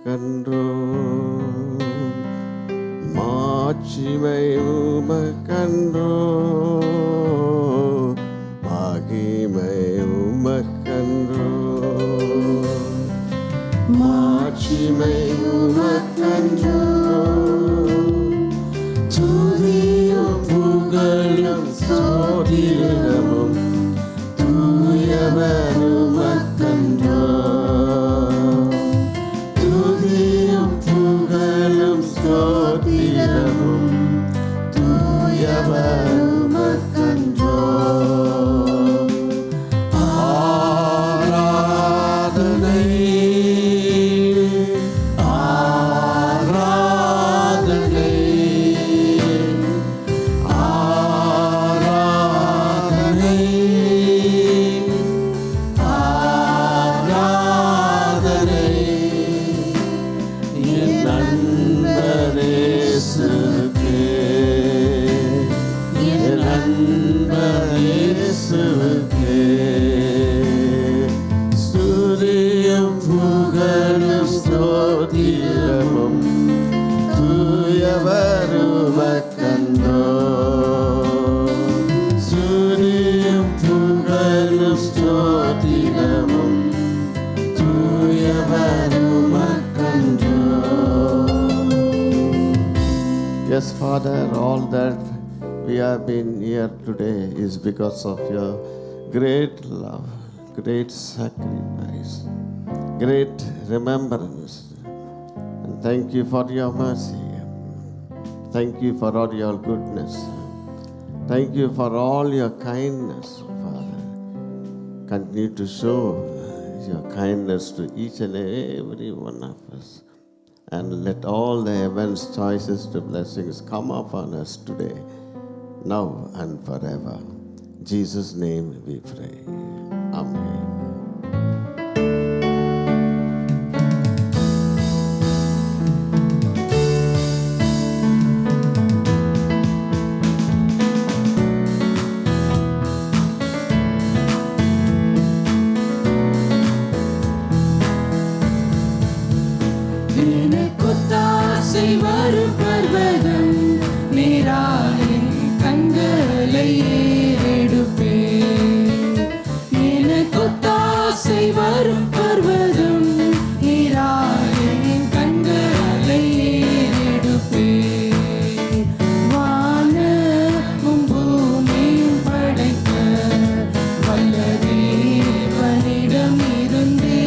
உமக்கன்றோ, மாட்சிமை உமக்கன்றோ, மகிமை உமக்கன்றோ, மாட்சிமை உமக்கன்றோ, துதியும் புகழும் ஸ்தோத்திரமும் தூயவர் உமக்கன்றோ, துதியும் புகழும் ஸ்தோத்திரமும் தூயவர் உமக்கன்றோ. ஆராதனை ஆராதனை ஆராதனை ஆராதனை என் நண்பரேசுவுக்கே, என் நண்பரேசுவுக்கே, ஸ்துதியும் புகழும் ஸ்தோத்திரமும் தூயவர் உமக்கன்றோ, ஸ்துதியும் புகழும் ஸ்தோத்திரமும் தூயவர் உமக்கன்றோ. Yes, Father, all that we have been here today is because of your great love, great sacrifice, great remembrance. And thank you for your mercy. Thank you for all your goodness. Thank you for all your kindness, Father. Continue to show your kindness to each and every one of us. And let all the heaven's choices to blessings come upon us today, now and forever. In Jesus' name we pray. Amen. எனக்கொத்தாசை வரும் பர்வதம் நீராயின் கண்களை ஏறெடுப்பேன். எனக்கொத்தாசை வரும் பர்வதம் நீராயின் கண்களை ஏறெடுப்பேன். வானமும் பூமியும் படைத்த வல்ல தேவனிடம் இருந்தே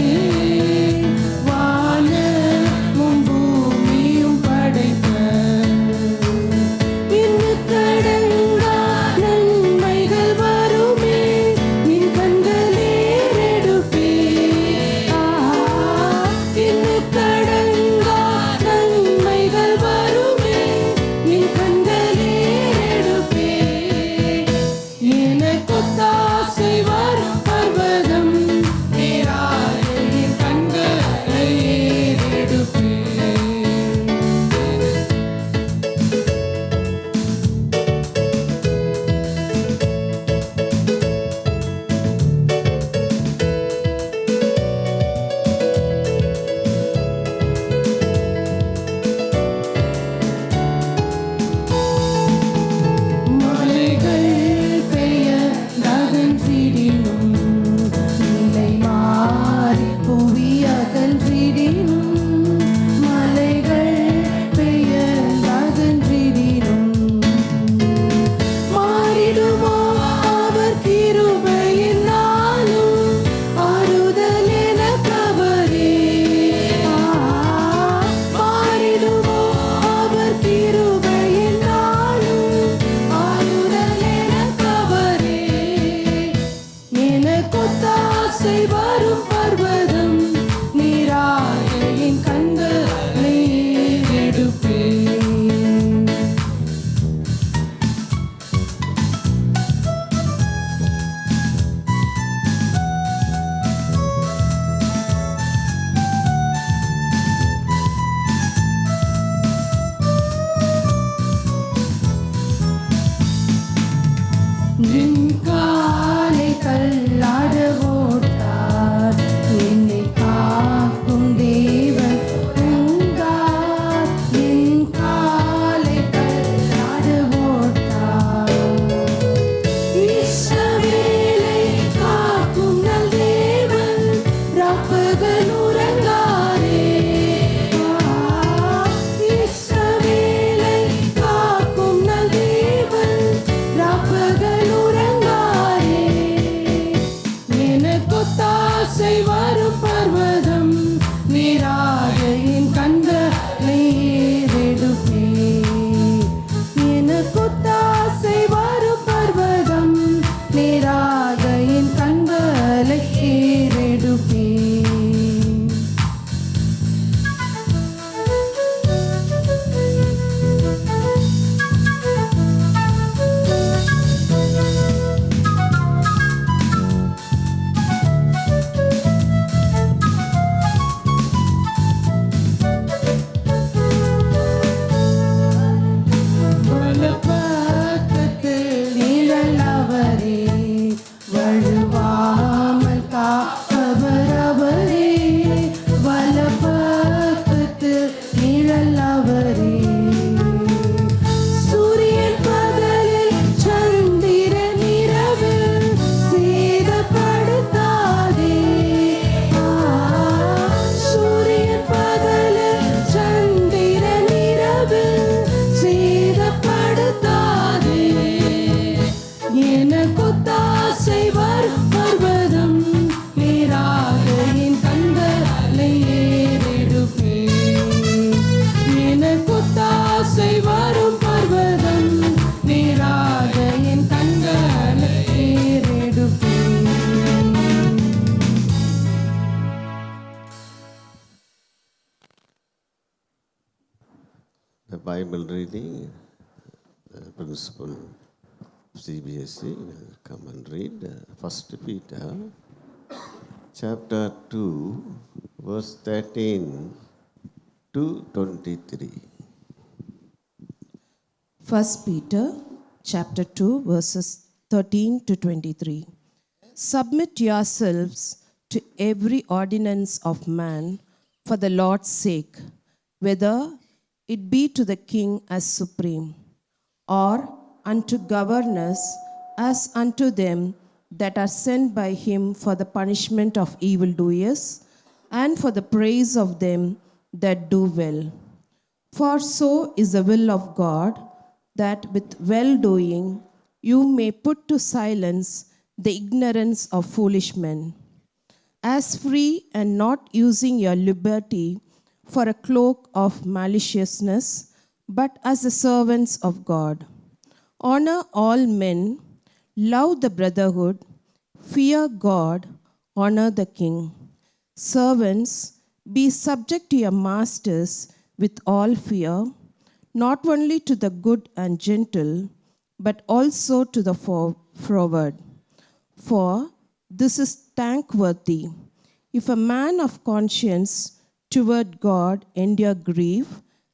The Bible reading, the principal CBSE will come and read 1 Peter chapter 2, verse 13 to 23. 1 Peter chapter 2 verses 13 to 23. Submit yourselves to every ordinance of man for the Lord's sake, whether it be to the king as supreme, or unto governors as unto them that are sent by him for the punishment of evildoers and for the praise of them that do well. For so is the will of God, that with well doing you may put to silence the ignorance of foolish men. As free and not using your liberty for a cloak of maliciousness, but as the servants of God. Honor all men, love the brotherhood, fear God, honor the king. Servants, be subject to your masters with all fear, not only to the good and gentle, but also to the froward. For this is thankworthy, if a man of conscience toward God endure grief,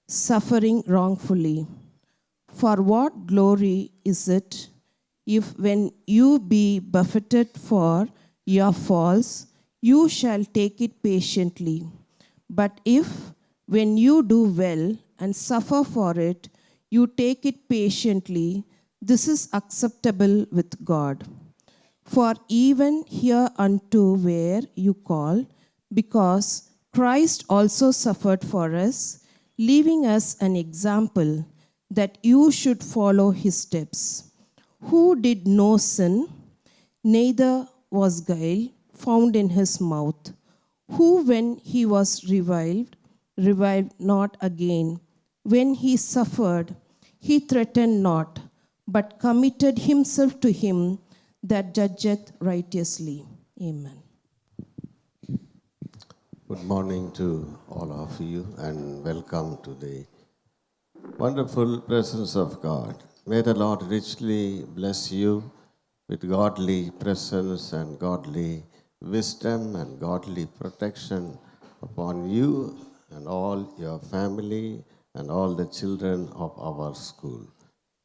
suffering wrongfully. For what glory is it if, when you be buffeted for your faults, you shall take it patiently? But if, when you do well and suffer for it, you take it patiently, this is acceptable with God. For even hereunto were you called, because Christ also suffered for us, leaving us an example that you should follow his steps, who did no sin, neither was guile found in his mouth, who when he was revived not again. When he suffered, he threatened not, but committed himself to him that judgeth righteously. Amen. Good morning to all of you and welcome to the wonderful presence of God. May the Lord richly bless you with godly presence and godly wisdom and godly protection upon you and all your family and all the children of our school.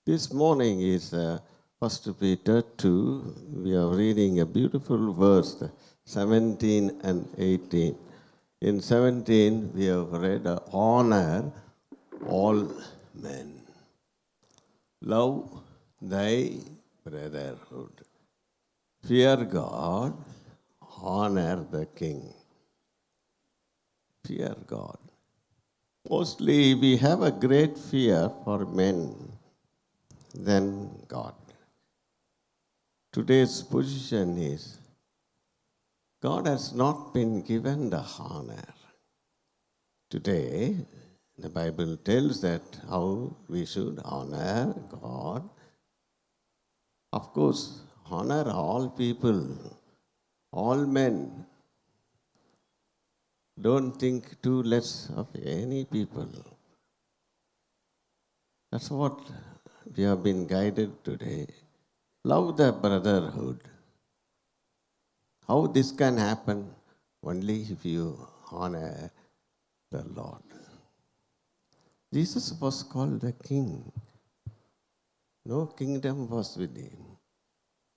This morning is 1 Peter 2. We are reading a beautiful verse, 17 and 18. In 17, we have read, honor all men. Love thy brotherhood. Fear God, honor the king. Fear God. Mostly we have a great fear for men than God. Today's position is God has not been given the honor. Today, the Bible tells that how we should honor God. Of course, honor all people, all men. Don't think too less of any people. That's what we have been guided today. Love the brotherhood. How this can happen? Only if you honor the Lord. Jesus was called the King. No kingdom was with him.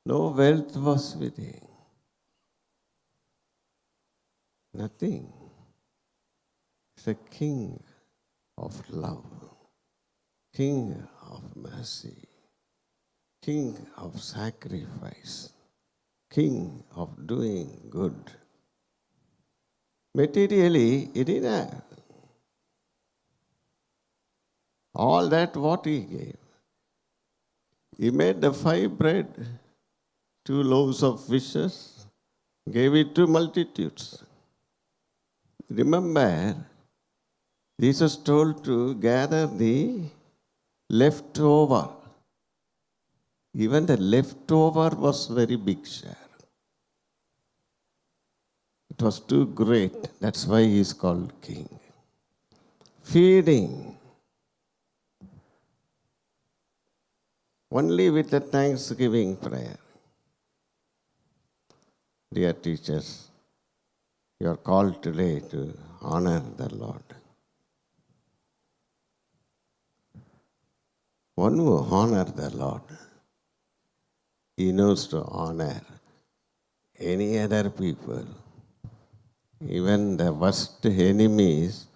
No wealth was with him. Nothing. He's a King of love, King of mercy, King of sacrifice, King of doing good. Materially, he didn't have all that what he gave. He made the 5 bread, 2 loaves of fishes, gave it to multitudes. Remember, Jesus told to gather the leftover. Even the leftover was very big share. It was too great. That's why he is called king. Feeding. Only with the thanksgiving prayer. Dear teachers, you are called today to honor the Lord. One who honors the Lord, he knows to honor any other people. Even the worst enemies,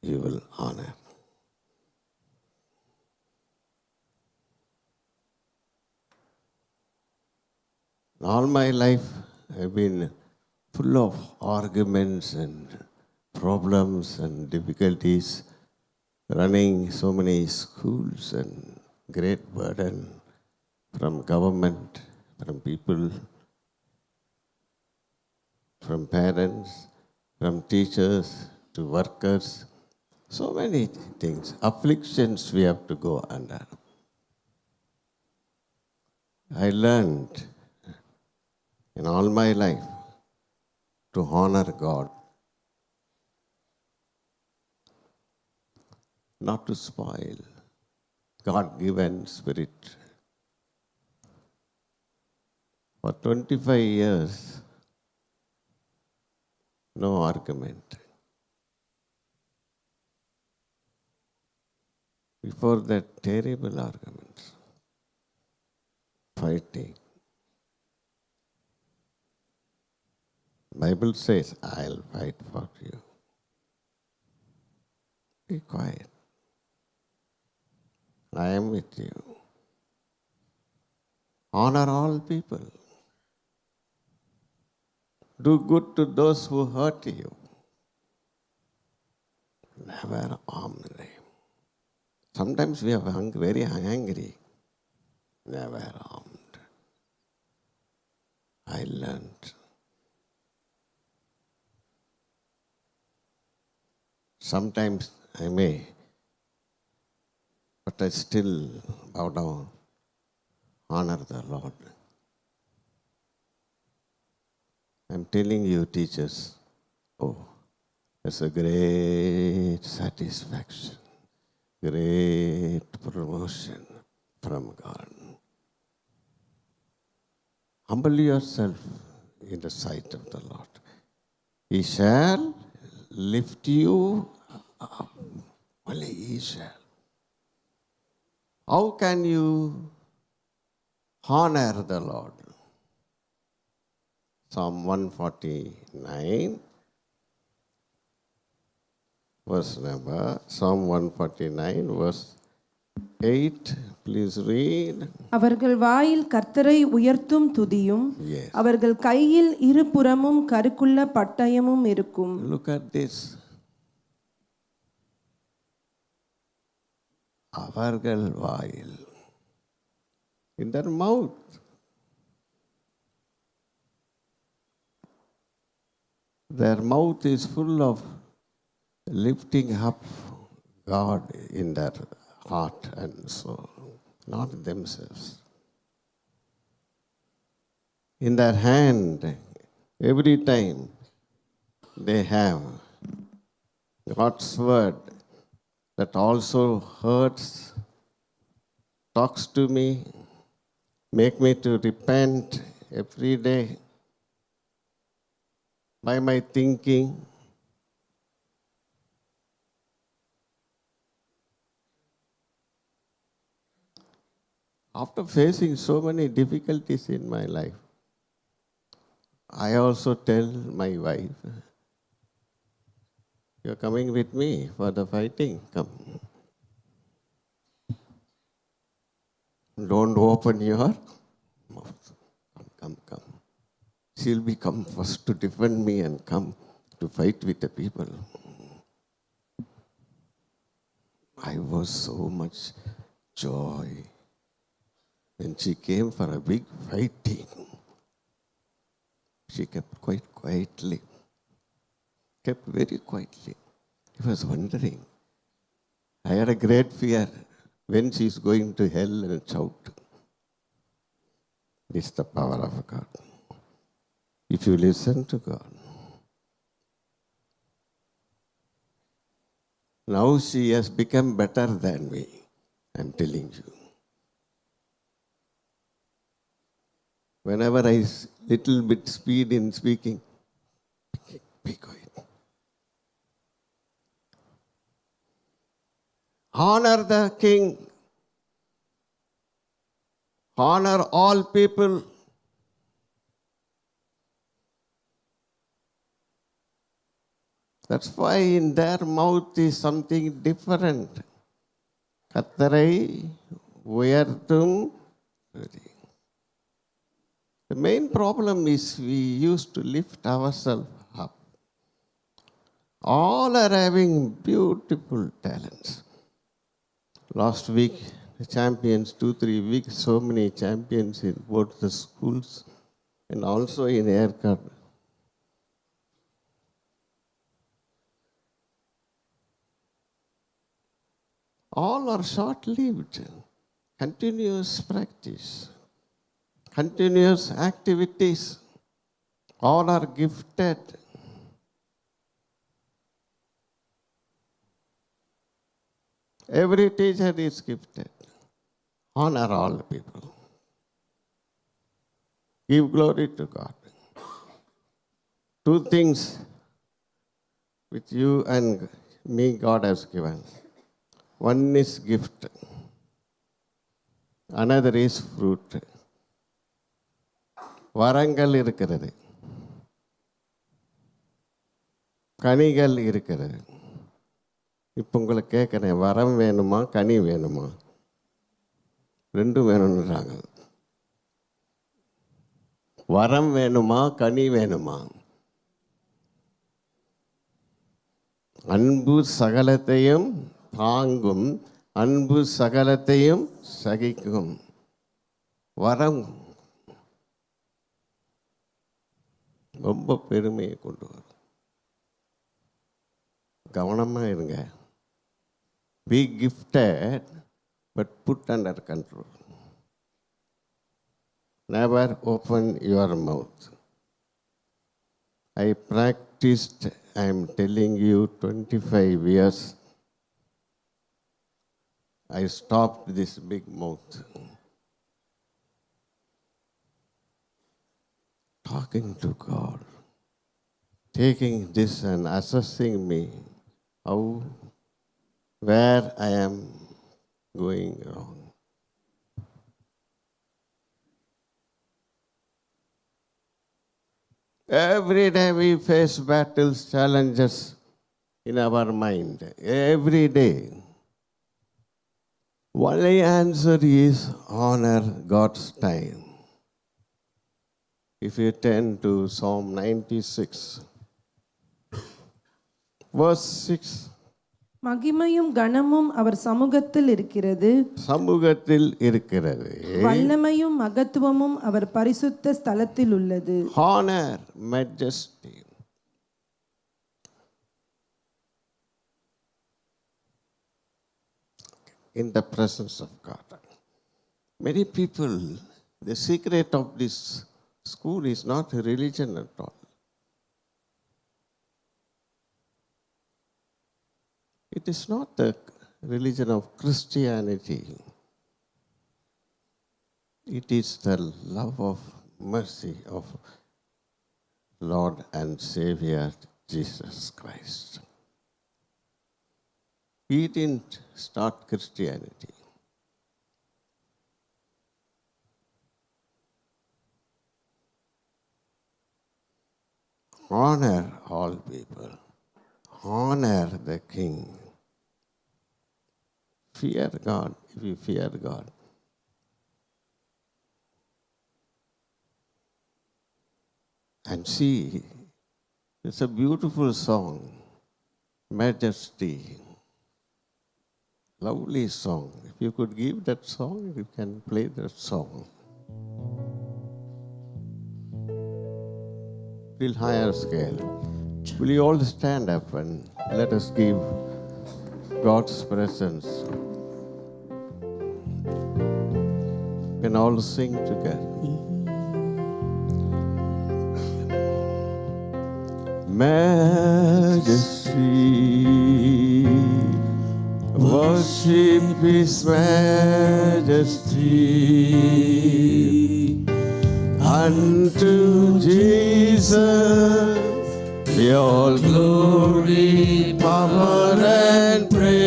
he will honor. All my life, I've been full of arguments and problems and difficulties, running so many schools and great burden from government, from people, from parents, from teachers to workers. So many things, afflictions we have to go under. I learned in all my life to honor God, not to spoil God-given spirit. For 25 years, no argument. Before that, terrible arguments, fighting. Bible says, I'll fight for you. Be quiet. I am with you. Honor all people. Do good to those who hurt you. Never harm them. Sometimes we are very angry. Never harmed. I learned. Sometimes I may, but I still bow down, honor the Lord. I'm telling you, teachers, oh, it's a great satisfaction, great promotion from God. Humble yourself in the sight of the Lord. He shall lift you up. Only He shall. How can you honor the Lord? Psalm 149, verse number, Psalm 149, verse 8. Please read. அவர்கள் வாயில் கர்த்தரை உயர்த்தும் துதியும் Yes. அவர்கள் கையில் இருபுறமும் கருக்குள்ள பட்டயமும் இருக்கும். Look at this. அவர்கள் வாயில். In their mouth. Their mouth is full of lifting up God in their heart and soul, not themselves. In their hand, every time they have God's word that also hurts, talks to me, make me to repent every day by my thinking. After facing so many difficulties in my life, I also tell my wife, you're coming with me for the fighting, come. Don't open your mouth. Come. She'll come first to defend me and come to fight with the people. I was so much joy when she came for a big fighting. She kept quite quietly, kept very quietly. I was wondering. I had a great fear when she's going to hell and shout. This is the power of God. If you listen to God. Now she has become better than me, I'm telling you. Whenever little bit speed in speaking, be quiet. Honor the king. Honor all people. That's why in their mouth is something different. கர்த்தரை உயர்த்தும். The main problem is we used to lift ourselves up. All are having beautiful talents. Last week, the champions, 2-3 weeks, so many champions in both the schools and also in aircraft. All are short-lived. Continuous practice, continuous activities. All are gifted. Every teacher is gifted. Honor all people. Give glory to God. Two things which you and me God has given. One is gift. Another is fruit. வரங்கள் இருக்கிறது, கனிகள் இருக்கிறது. இப்போ உங்களை கேட்குறேன், வரம் வேணுமா கனி வேணுமா? ரெண்டும் வேணும்ன்றாங்க. வரம் வேணுமா கனி வேணுமா? அன்பு சகலத்தையும் தாங்கும், அன்பு சகலத்தையும் சகிக்கும். வரம் ரொம்ப பெருமையை கொண்டு வரும். கவனமாக இருங்க. Be gifted, but put under control. Never open your mouth. I practiced, I am telling you, 25 years. I stopped this big mouth. Talking to God, taking this and assessing me, how, where I am going wrong. Every day we face battles, challenges in our mind. Every day. Only answer is honor God's time. If you turn to Psalm 96, verse 6. மகிமையும் கனமும் அவர் சமூகத்தில் இருக்கிறது. சமூகத்தில் இருக்கிறது. வல்லமையும் மகத்துவமும் அவர் பரிசுத்த ஸ்தலத்தில் உள்ளது. Honor, majesty. In the presence of God. Many people, the secret of this school is not religion at all. It is not the religion of Christianity. It is the love of mercy of Lord and Savior Jesus Christ. He didn't start Christianity. Honor all people. Honor the King. Fear God if you fear God. And see, it's a beautiful song, Majesty. Lovely song. If you could give that song, you can play that song. Little higher scale. Will you all stand up and let us give God's presence? We can all sing together. Majesty, worship His majesty. unto Jesus be all glory, power and praise,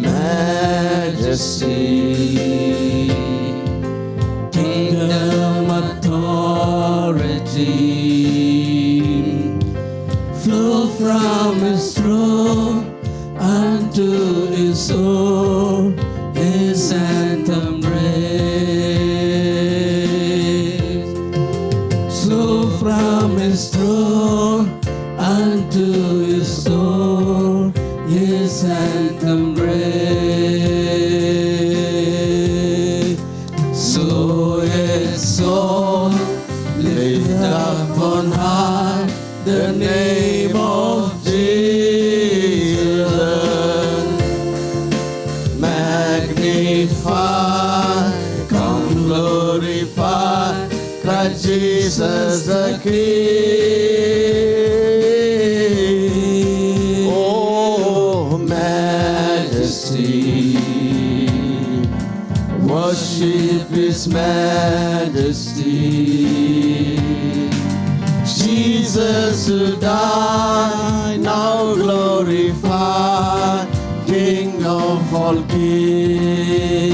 majesty, kingdom, authority, flow from his throne unto his soul, his anthem raise. Flow from his throne unto his soul, his anthem raise. So his soul lift up on high the name of Jesus. Magnify, come glorify Christ Jesus the King. Oh, majesty, worship his majesty. Jesus who died, now glorified, King of all kings.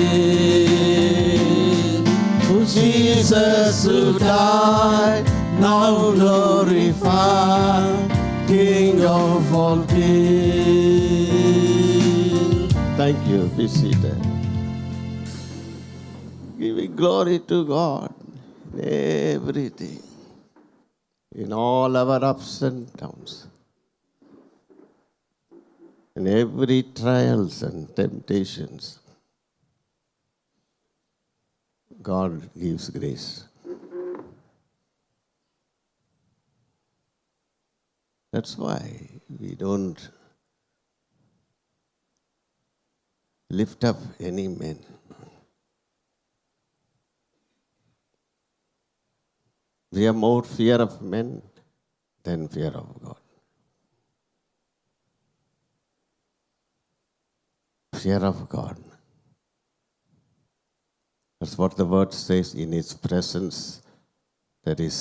Jesus who died, now glorified, King of all kings. Thank you. Be seated. Giving glory to God in everything, in all our ups and downs, in every trials and temptations. God gives grace. That's why we don't lift up any men. We have more fear of men than fear of God. Fear of God. That's what the word says. In his presence there is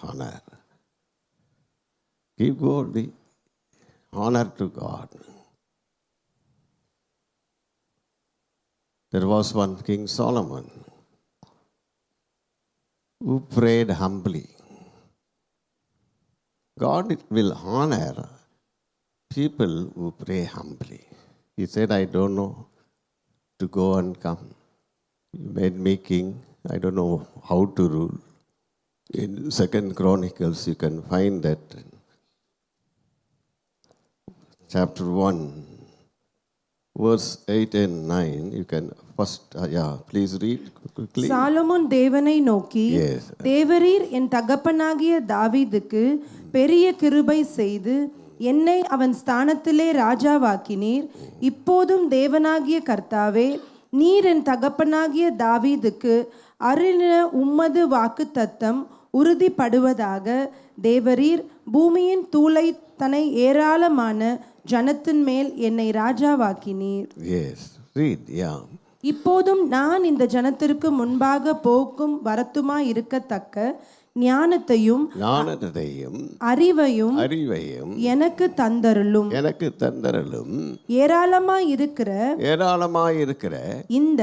honor. Give glory, honor to God. There was one King Solomon who prayed humbly. God will honor people who pray humbly. He said, I don't know to go and come. You made me king. I don't know how to rule. In 2 Chronicles, you can find that. Chapter 1, verse 8 and 9. You can first, please read quickly. Solomon தேவனை நோக்கி, Yes. தேவரீர் என் தகப்பனாகிய தாவீதுக்கு பெரிய கிருபை செய்து என்னை அவன் ஸ்தானத்திலே ராஜாவாக்கினீர். இப்போதும் தேவனாகிய கர்த்தாவே, நீர் என் தகப்பனாகிய தாவீதுக்கு அருளின உம்மது வாக்குத்தத்தம் உறுதிப்படுவதாக. தேவரீர் பூமியின் தூளை தனை ஏராளமான ஜனத்தின் மேல் என்னை ராஜாவாக்கினீர். Yes, read, yeah. இப்போதும் நான் இந்த ஜனத்திற்கு முன்பாக போக்கும் வரத்துமாய் இருக்கத்தக்க ஞானத்தையும் அறிவையும் எனக்கு தந்தருளும். ஏராளமாய் இருக்கிற இந்த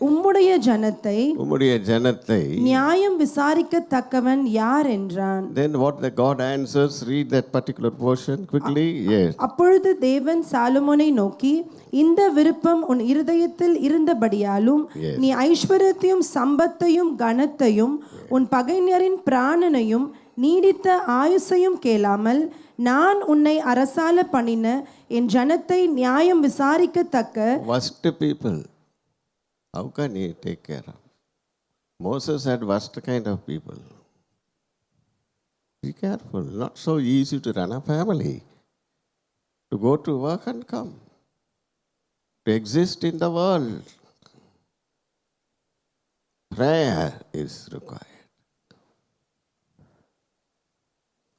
உம்முடைய ஜனத்தை நியாயம் விசாரிக்கத்தக்கவன் யார் என்றான். Then what the God answers, read that particular portion quickly. Yes. அப்பொழுது தேவன் சாலமோனை நோக்கி, இந்த விருப்பம் உன் இருதயத்தில் இருந்தபடியாலும் நீ ஐஸ்வர்யத்தையும் சம்பத்தையும் கனத்தையும் உன் பகைஞரின் பிராணனையும் நீடித்த ஆயுசையும் கேளாமல் நான் உன்னை அரசால பண்ணின என் ஜனத்தை நியாயம் விசாரிக்கத்தக்க worst people. How can he take care of? Moses had worst kind of people. Be careful. Not so easy to run a family, to go to work and come, to exist in the world. Prayer is required.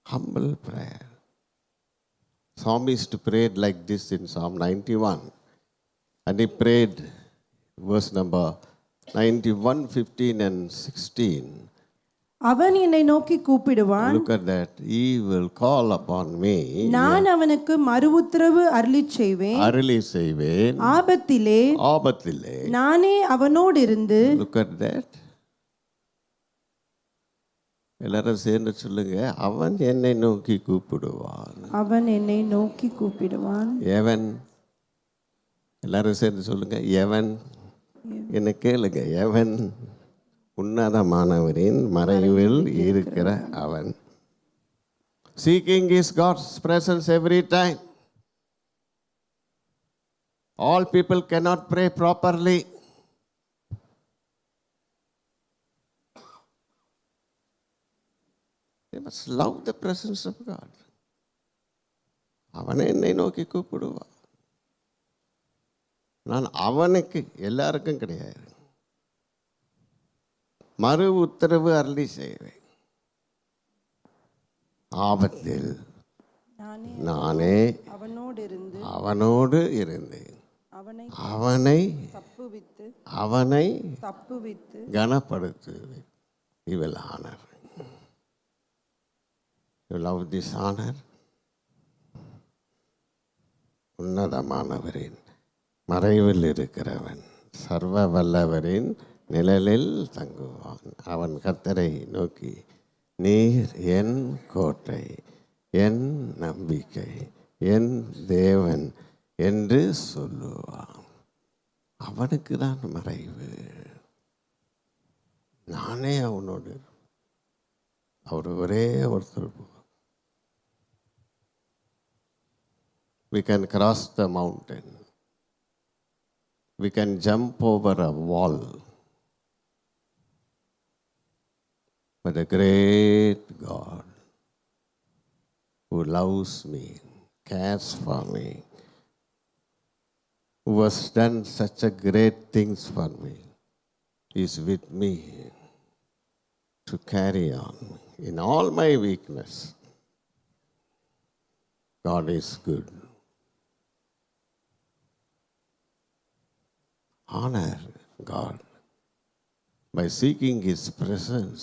Humble prayer. Psalmist prayed like this in Psalm 91. And he prayed verse number 91, 15 and 16. அவன் என்னை நோக்கி கூப்பிடுவான், Look at that. He will call upon me. நான் அவனுக்கு மறு உத்தரவு அருளிச் செய்வேன். அருளி செய்வேன். ஆபத்திலே ஆபத்திலே. நானே அவனோடு இருந்து. Look at that. எல்லாரும் சேர்ந்து சொல்லுங்க, அவன் என்னை நோக்கி கூப்பிடுவான். அவன் என்னை நோக்கி கூப்பிடுவான். எவன்? எல்லாரும் சேர்ந்து சொல்லுங்க, எவன்? என்ன கேளுங்க, எவன்? உன்னதமானவரின் மறைவில் இருக்கிற அவன். Seeking is God's presence every time. All people cannot pray properly. They must love the presence of God. அவனை என்னை நோக்கி கூப்பிடுவான். நான் அவனுக்கு, எல்லாருக்கும் கிடையாது, மறு உத்தரவு அருளி செய்வேன். ஆபத்தில் நானே அவனோடு இருந்து அவனை தப்புவித்து கனப்படுத்துவேன். He will honor. You love this honor? உன்னதமானவரின் மறைவில் இருக்கிறவன் சர்வ வல்லவரின் நிழலில் தங்குவான். அவன் கர்த்தரை நோக்கி, நீர் என் கோட்டை, என் நம்பிக்கை, என் தேவன் என்று சொல்லுவான். அவனுக்கு தான் மறைவு. நானே அவனோடு. அவர் ஒரே ஒருத்தர். We can cross the mountain. We can jump over a wall. But a great God who loves me, cares for me, who has done such a great things for me, is with me to carry on in all my weakness. God is good. Honor God by seeking His presence,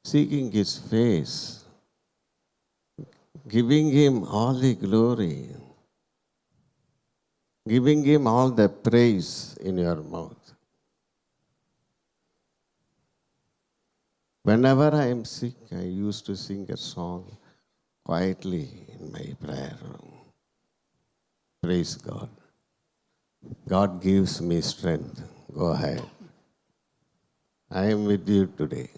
seeking His face, giving Him all the glory, giving Him all the praise in your mouth. Whenever I am sick, I used to sing a song quietly in my prayer room. Praise God. God gives me strength. Go ahead. I am with you today.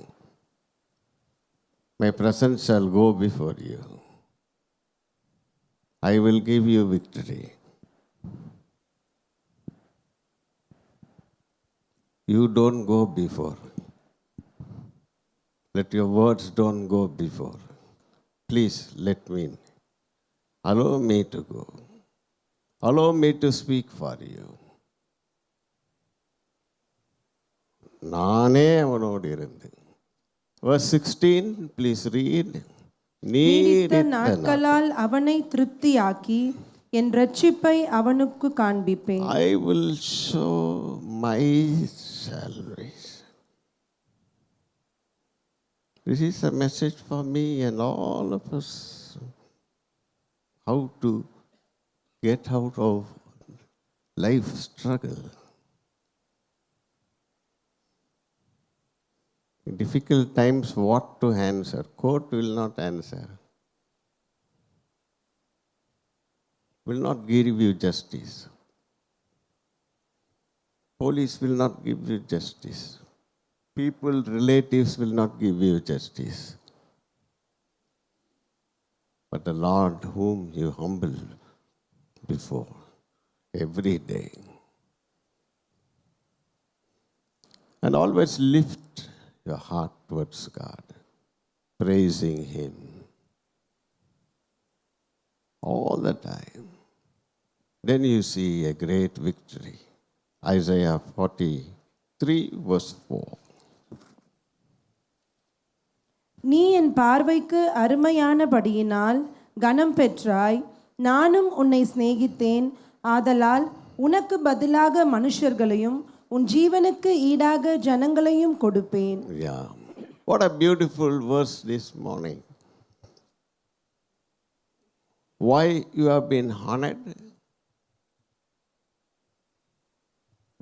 My presence shall go before you. I will give you victory. You don't go before. Let your words don't go before. Please let me. Allow me to go. Allow me to speak for you. நானே அவனோடு இருந்து. Verse 16, please read. நீடித்த நாட்களால் அவனை திருப்தியாக்கி என் ரட்சிப்பை அவனுக்கு காண்பிப்பேன். I will show my salvation. This is a message for me and all of us. How to get out of life struggle. In difficult times, what to answer? Court will not answer. Will not give you justice. Police will not give you justice. People, relatives will not give you justice. But the Lord whom you humble before every day. And always lift your heart towards God, praising Him all the time. Then you see a great victory. Isaiah 43 verse 4. நீ என் பார்வைக்கு அருமையானபடியினால் கனம் பெற்றாய். நானும் உன்னை சிநேகித்தேன். ஆதலால் உனக்கு பதிலாக மனுஷர்களையும் உன் ஜீவனுக்கு ஈடாக ஜனங்களையும் கொடுப்பேன். Yeah. What a beautiful verse this morning. Why you have been honored?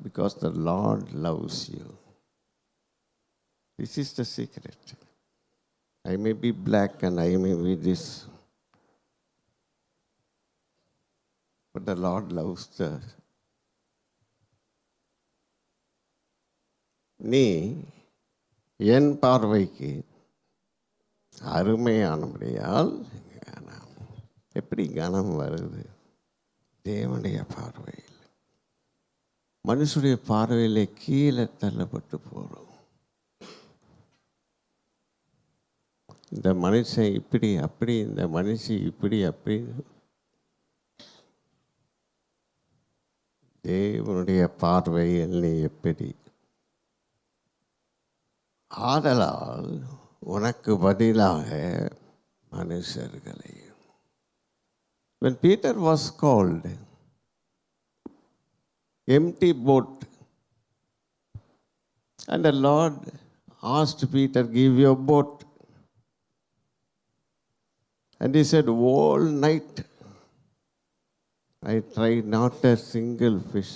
Because the Lord loves you. This is the secret. I may be black and I may be this. But the Lord loves the. நீ என் பார்வைக்கு அருமையானபடியால் கனம். எப்படி கனம் வருது? தேவனுடைய பார்வையில். மனுஷனுடைய பார்வையில் கீழே தள்ளப்பட்டு போகிறோம். இந்த மனுஷன் இப்படி அப்படி, இந்த மனுஷி இப்படி அப்படி. தேவனுடைய பார்வையில் நீ எப்படி? ஆதலால் உனக்கு பதிலாக மனுஷர்களை. When Peter was called, empty boat, and the Lord asked Peter, give your boat. And he said, all night I tried not a single fish.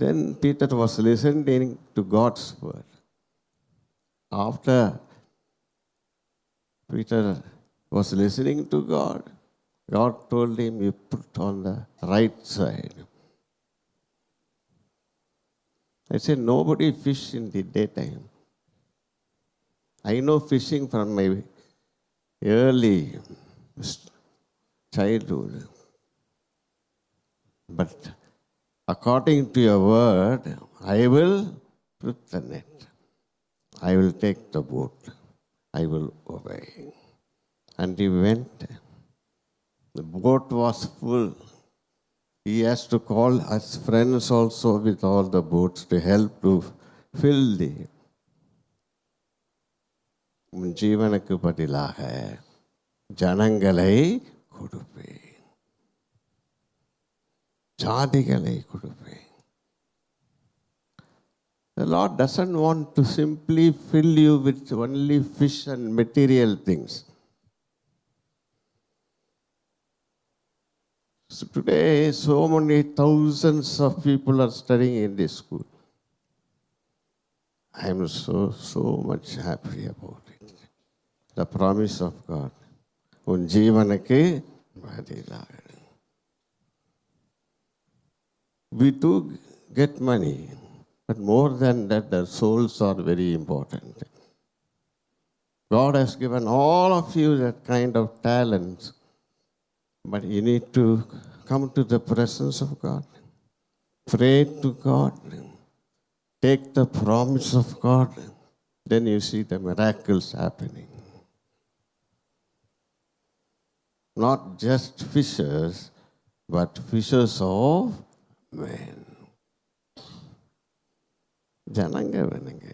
Then Peter was listening to God's word. After Peter was listening to God, God told him, you put on the right side. I said, nobody fish in the daytime. I know fishing from my early childhood. But according to your word, I will put the net. I will take the boat. I will obey. And he went. The boat was full. He has to call his friends also with all the boats to help to fill the. உன் ஜீவனுக்கு பதிலாக ஜனங்களை கொடுப்பேன், ஜாதிகளை கொடுப்பேன். The Lord doesn't want to simply fill you with only fish and material things. So today, so many thousands of people are studying in this school. I am so much happy about it. The promise of God. உன் ஜீவனுக்கு பதிலாக. We do get money. But more than that, their souls are very important. God has given all of you that kind of talents. But you need to come to the presence of God. Pray to God. Take the promise of God. Then you see the miracles happening. Not just fishers, but fishers of men. ஜனங்க வேணுங்க.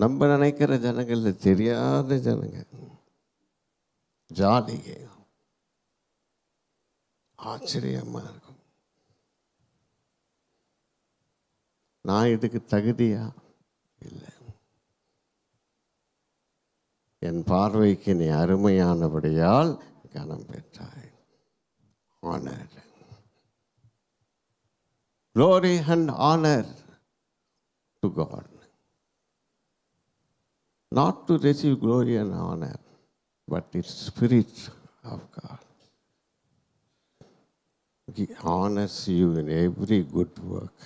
நம்ம நினைக்கிற ஜனங்கள் தெரியாத ஜனங்க, ஜாதிக. ஆச்சரியமா இருக்கும். நான் இதுக்கு தகுதியா? இல்லை. என் பார்வைக்கு நீ அருமையானபடியால் கனம் பெற்றாய். Honor. Glory and honor to God. Not to receive glory and honor, but the Spirit of God. He honors you in every good work.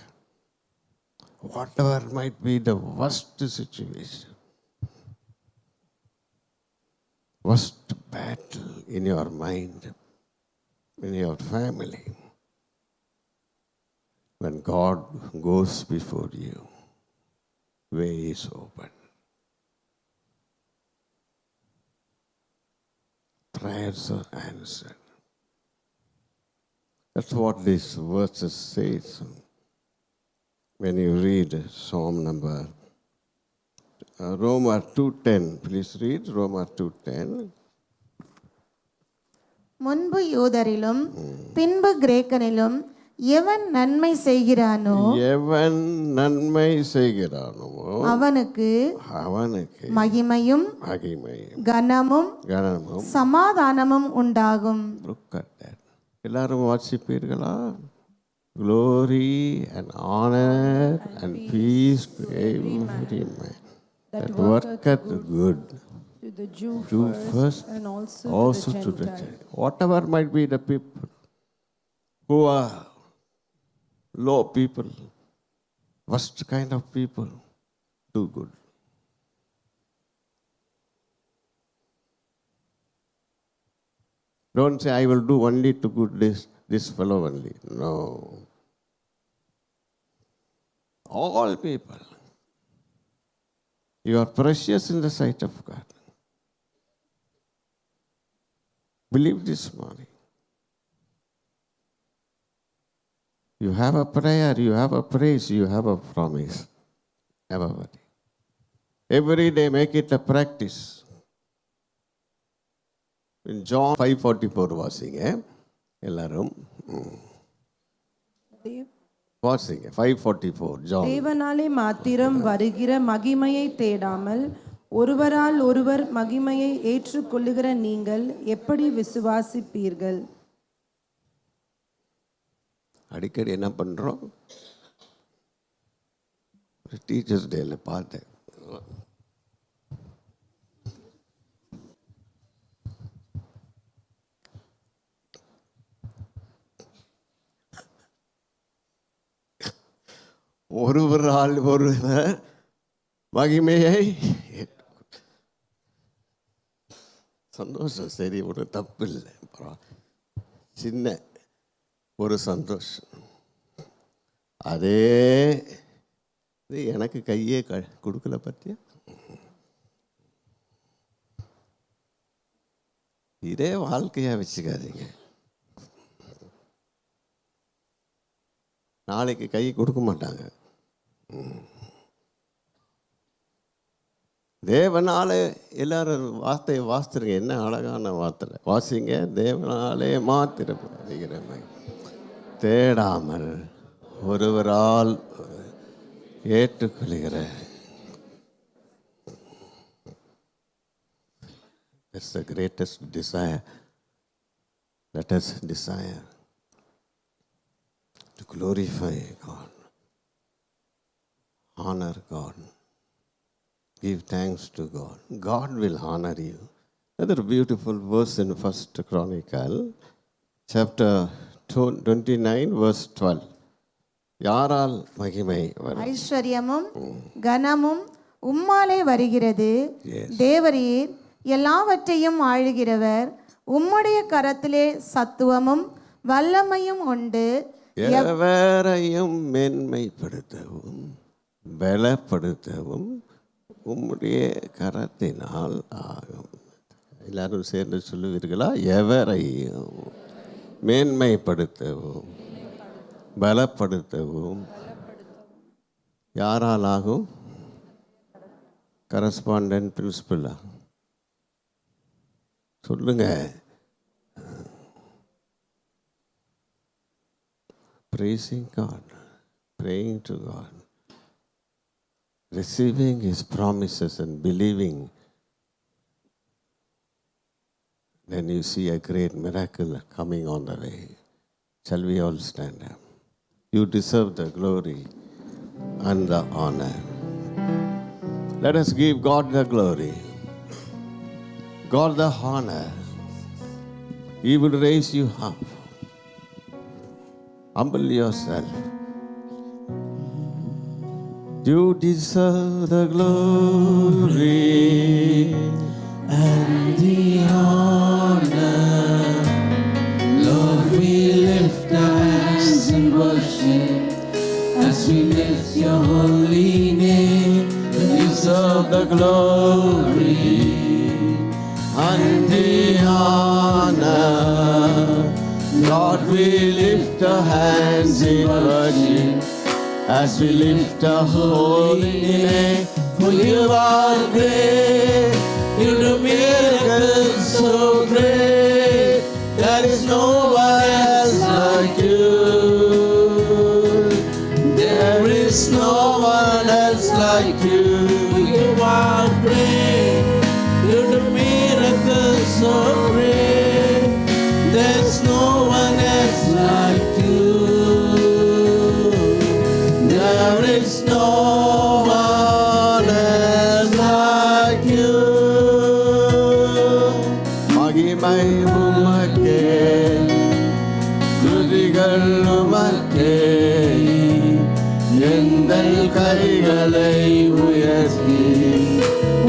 Whatever might be the worst situation, worst battle in your mind, in your family, when God goes before you, way is open. Prayers are answered. That's what these verses say. When you read Psalm number Romans 2:10. Please read Romans 2:10. முன்பு யூதரிலும் பின்பு கிரேக்கனிலும் எவன் நன்மை செய்கிறானோ எவன் நன்மை செய்கிறானோ அவனுக்கு மகிமையும் கனமும் சமாதானமும் உண்டாகும். Look at that. எல்லாரும் வாசிப்பீர்களா? Glory and honor and peace to every man that worketh good. To the Jew first and also to the Gentile. Whatever might be the people who are low people, worst kind of people, do good. Don't say, I will do only to good this fellow only. No. All people. You are precious in the sight of God. Believe this morning. You have a prayer, you have a praise, you have a promise. Everybody. Every day make it a practice. In John 5:44 வாசிங்க எல்லாரும். வாசிங்க 5:44 John. தேவனாலே மாத்திரம் வருகிற மகிமையை தேடாமல் ஒருவரால் ஒருவர் மகிமையை ஏற்றுக்கொள்ளுகிற நீங்கள் எப்படி விசுவாசிப்பீர்கள்? அடிக்கடி என்ன பண்றோம்? டீச்சர்ஸ் டேல பார்த்தேன். ஒருவரால் ஒருவர் மகிமையை சந்தோஷம். சரி, ஒரு தப்பு இல்லை, சின்ன ஒரு சந்தோஷம். அதே இது எனக்கு கையே கொடுக்கல பத்தியா. இதே வாழ்க்கையா வச்சுக்காதீங்க. நாளைக்கு கை கொடுக்க மாட்டாங்க. தேவனாலே எல்லாரும் வார்த்தையை வாசித்துருங்க. என்ன அழகான வார்த்தை வாசிங்க. தேவனாலே மாத்திரம் தேடாமல் ஒருவரால் ஏற்றுக்கொள்கிற. That's the greatest desire. Let us desire to glorify God, honor God, give thanks to God. God will honor you. Another beautiful verse in 1 Chronicle, chapter 29, verse 12. யாரால் மகிமை வரும்? ஐஸ்வர்யமும் கனமும் உம்மாலே வருகிறது. தேவரீர் எல்லாவற்றையும் ஆளுகிறவர். உம்முடைய கரத்திலே சத்துவமும் வல்லமையும் உண்டு. எவரையும் மேன்மைப்படுத்தவும் பலப்படுத்தவும் உம்முடைய கரத்தினால் ஆகும். எல்லாரும் சேர்ந்து சொல்லுவீர்களா? எவரையும் மேன்மைப்படுத்தவும் பலப்படுத்தவும் யாரால் ஆகும்? கரஸ்பாண்டன்ட் பிரின்சிபலா சொல்லுங்க. Praising God, praying to God, receiving His promises and believing, then you see a great miracle coming on the way. Shall we all stand up? You deserve the glory and the honor. Let us give God the glory, God the honor. He will raise you up. Humble yourself. You deserve the glory and the honor. Lord, we lift our hands in worship as we lift your holy name. You deserve the glory and the honor. Lord, we lift our hands in worship as we lift our holy name. For you are great, you do miracles so great. There is no one else like you. There is no one else like you. You are great, you do miracles so great. There's no one else like you. There is no one else like you. மகிமை உமக்கே, துதிகள் உமக்கே. எங்கள் கைகளை உயர்த்தி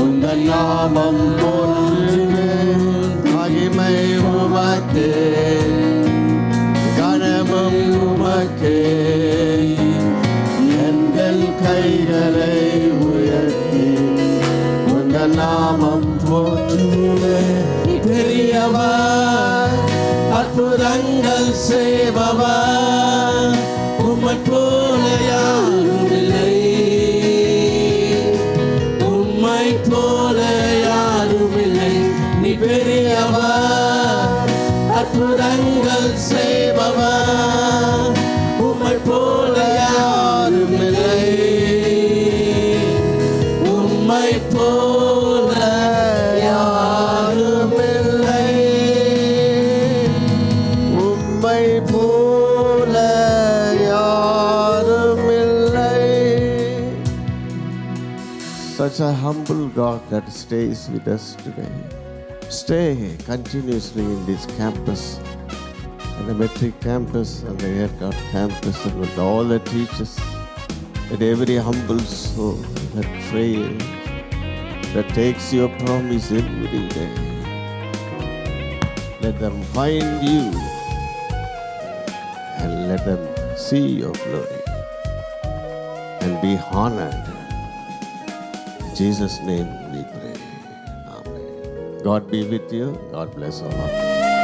உந்தன் நாமம் போற்றுவேன். மகிமை உமக்கே, கனமும் உமக்கே. எங்கள் கைகளை உயர்த்தி உந்தன் நாமம் போற்றுவேன். பெரியவர், அற்புதங்கள் செய்பவர், உம்மைப் போல யாரும் இல்லை. உம்மைப் போல யாரும் இல்லை. நீ பெரியவர், அற்புதங்கள் செய்பவர், உம்மைப் போல யாரும் இல்லை. உம்மைப் போல யாரும் இல்லை. உம்மைப் போல யாரும் இல்லை. Such a humble God that stays with us today. Stay continuously in this campus, in the metric campus and the aircraft campus, and with all the teachers, with every humble soul that prays, that takes your promise every day. Let them find you and let them see your glory and be honored. In Jesus' name we pray. Amen. God be with you. God bless all of you.